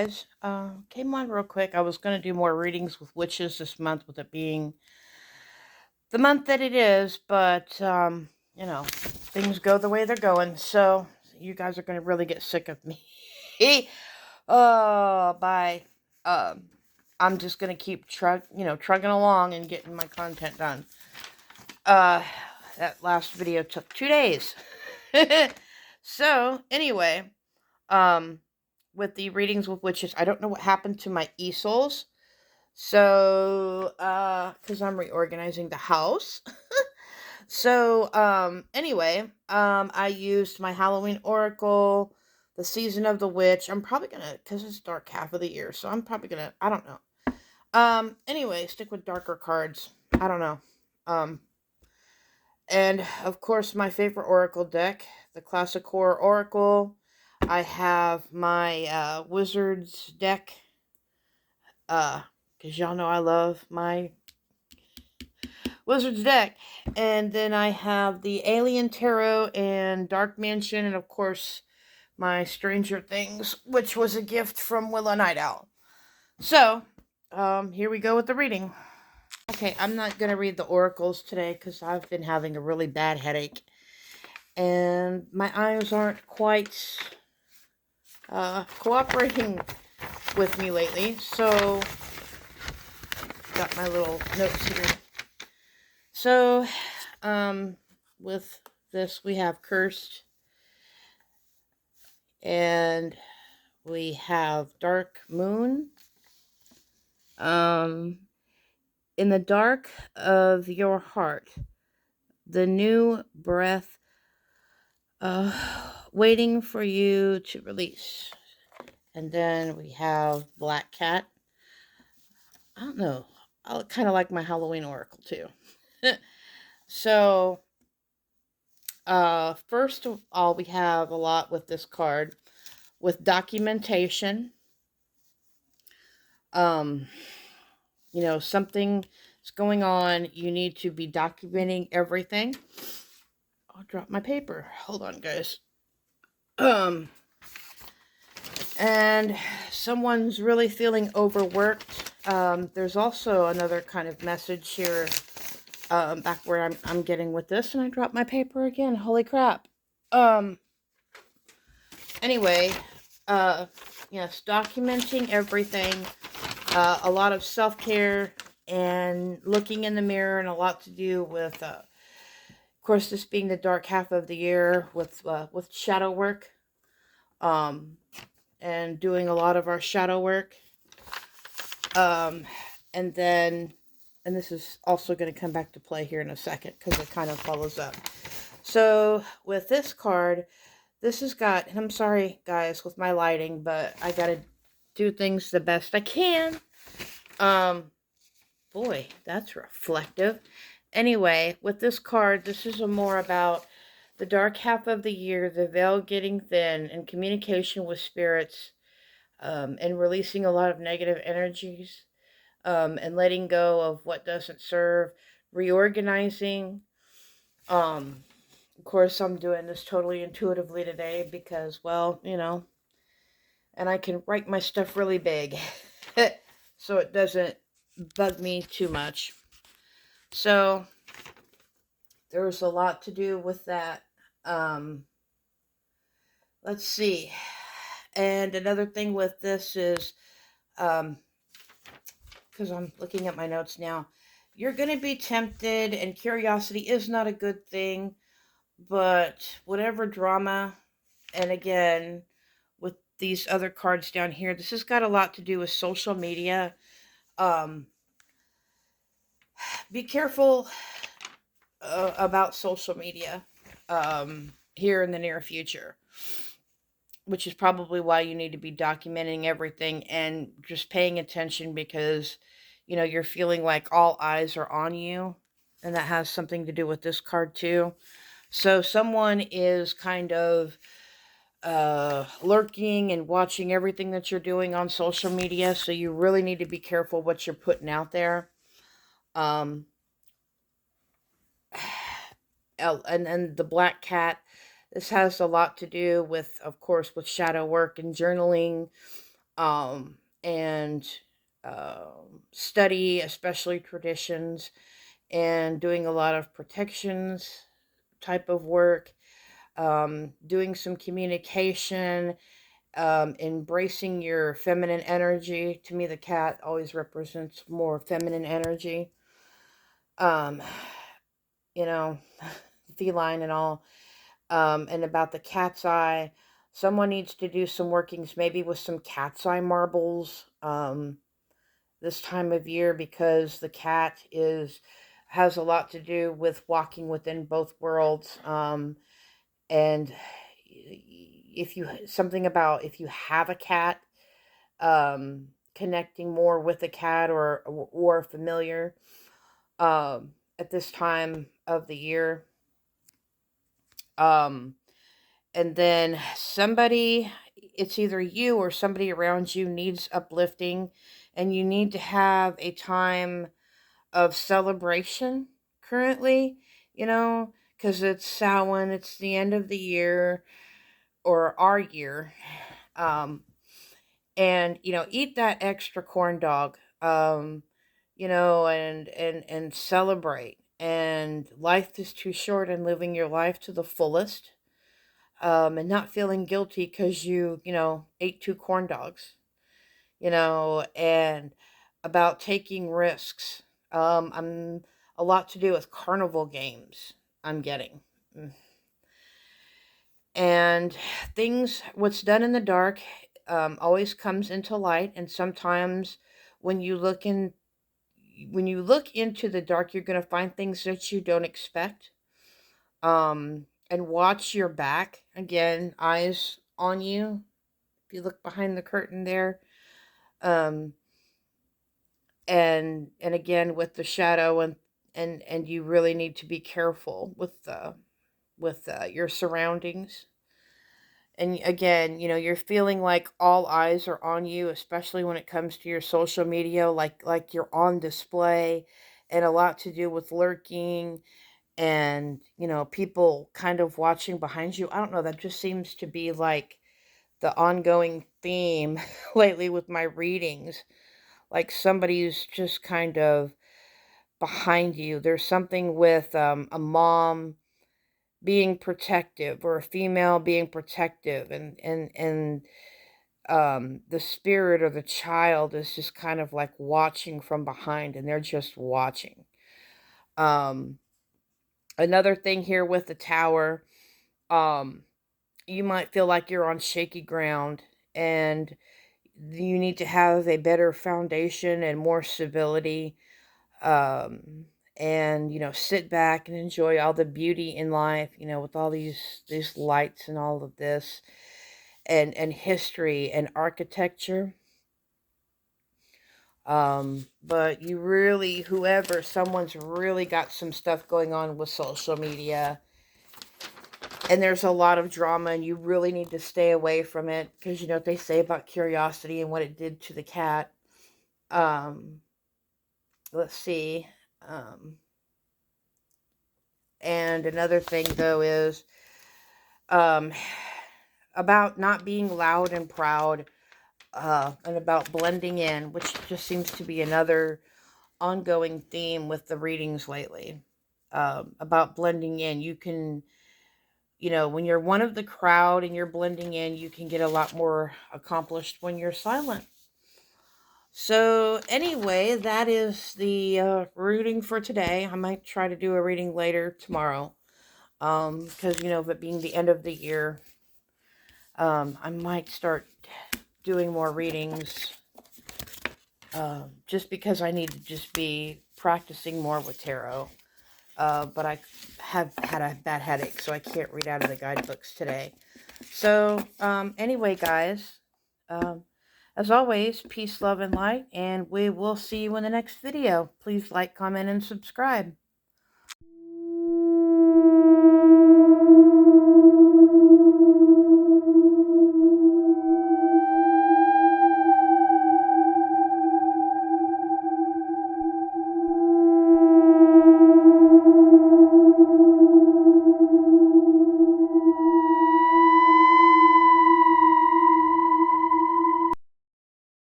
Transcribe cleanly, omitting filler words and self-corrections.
guys. Came on real quick. I was going to do more readings with witches this month, with it being the month that it is, but, things go the way they're going, so you guys are going to really get sick of me. Oh, bye. I'm just going to keep trugging along and getting my content done. That last video took 2 days. So, anyway, um, with the readings with witches, I don't know what happened to my easels. So, because I'm reorganizing the house. So, anyway, I used my Halloween Oracle, the Season of the Witch. I'm probably gonna, because it's dark half of the year, so I'm probably gonna, I don't know. Anyway, stick with darker cards. I don't know. And of course, my favorite Oracle deck, the Classic Core Oracle. I have my Wizards deck, because y'all know I love my Wizards deck. And then I have the Alien Tarot and Dark Mansion, and of course, my Stranger Things, which was a gift from Willow Night Owl. So, here we go with the reading. Okay, I'm not going to read the oracles today because I've been having a really bad headache. And my eyes aren't quite cooperating with me lately. So, got my little notes here. So, with this, we have Cursed. And we have Dark Moon. In the dark of your heart, the new breath waiting for you to release. And then we have Black Cat. I don't know. I kind of like my Halloween Oracle too. So, first of all, we have a lot with this card with documentation. Something's going on. You need to be documenting everything. I'll drop my paper. Hold on, guys. And someone's really feeling overworked. There's also another kind of message here, back where I'm getting with this, and I dropped my paper again. Holy crap. Anyway, yes, documenting everything. A lot of self-care and looking in the mirror, and a lot to do with, of course, this being the dark half of the year with shadow work, and doing a lot of our shadow work, and this is also going to come back to play here in a second because it kind of follows up. So with this card, this has got, and I'm sorry guys with my lighting, but I gotta do things the best I can. Boy, that's reflective. Anyway, with this card, this is more about the dark half of the year, the veil getting thin, and communication with spirits, and releasing a lot of negative energies, and letting go of what doesn't serve, reorganizing. Of course, I'm doing this totally intuitively today because, well, and I can write my stuff really big so it doesn't bug me too much. So there's a lot to do with that. Let's see. And another thing with this is, because I'm looking at my notes now, you're going to be tempted, and curiosity is not a good thing, but whatever drama, and again, with these other cards down here, this has got a lot to do with social media. Be careful about social media here in the near future, which is probably why you need to be documenting everything and just paying attention, because you're feeling like all eyes are on you, and that has something to do with this card too. So someone is kind of lurking and watching everything that you're doing on social media, so you really need to be careful what you're putting out there. And the Black Cat, this has a lot to do with, of course, with shadow work and journaling, and study, especially traditions, and doing a lot of protections type of work, doing some communication, embracing your feminine energy. To me, the cat always represents more feminine energy. Um, you know, feline and all. And about the cat's eye, someone needs to do some workings, maybe with some cat's eye marbles, this time of year, because the cat has a lot to do with walking within both worlds. And if you something about if you have a cat, connecting more with a cat or a familiar, at this time of the year. Um, and then it's either you or somebody around you needs uplifting, and you need to have a time of celebration currently, because it's Samhain, it's the end of the year, or our year. Um, and, eat that extra corn dog, and celebrate. And life is too short, and living your life to the fullest, and not feeling guilty because you ate two corn dogs, and about taking risks. I'm a lot to do with carnival games I'm getting. Mm. And what's done in the dark, always comes into light. And sometimes when you look in, when you look into the dark, you're going to find things that you don't expect. And watch your back. Again, eyes on you. If you look behind the curtain there, um, and again with the shadow, and you really need to be careful with your surroundings. And again, you're feeling like all eyes are on you, especially when it comes to your social media, like you're on display, and a lot to do with lurking, and people kind of watching behind you. I don't know, that just seems to be like the ongoing theme lately with my readings. Like somebody's just kind of behind you. There's something with a mom being protective, or a female being protective, and the spirit or the child is just kind of like watching from behind, and they're just watching. Um, Another thing here with the tower, um, you might feel like you're on shaky ground, and you need to have a better foundation and more stability, um, and sit back and enjoy all the beauty in life, with all these lights and all of this, and history and architecture. But someone's really got some stuff going on with social media, and there's a lot of drama, and you really need to stay away from it, because you know what they say about curiosity and what it did to the cat. um let's see. um and another thing though is, um about not being loud and proud, and about blending in, which just seems to be another ongoing theme with the readings lately. About blending in, when you're one of the crowd and you're blending in, you can get a lot more accomplished when you're silent. So anyway, that is the reading for today. I might try to do a reading later tomorrow, because of it being the end of the year. I might start doing more readings, just because I need to just be practicing more with tarot. But I have had a bad headache, so I can't read out of the guidebooks today. So, anyway, guys, as always, peace, love, and light, and we will see you in the next video. Please like, comment, and subscribe.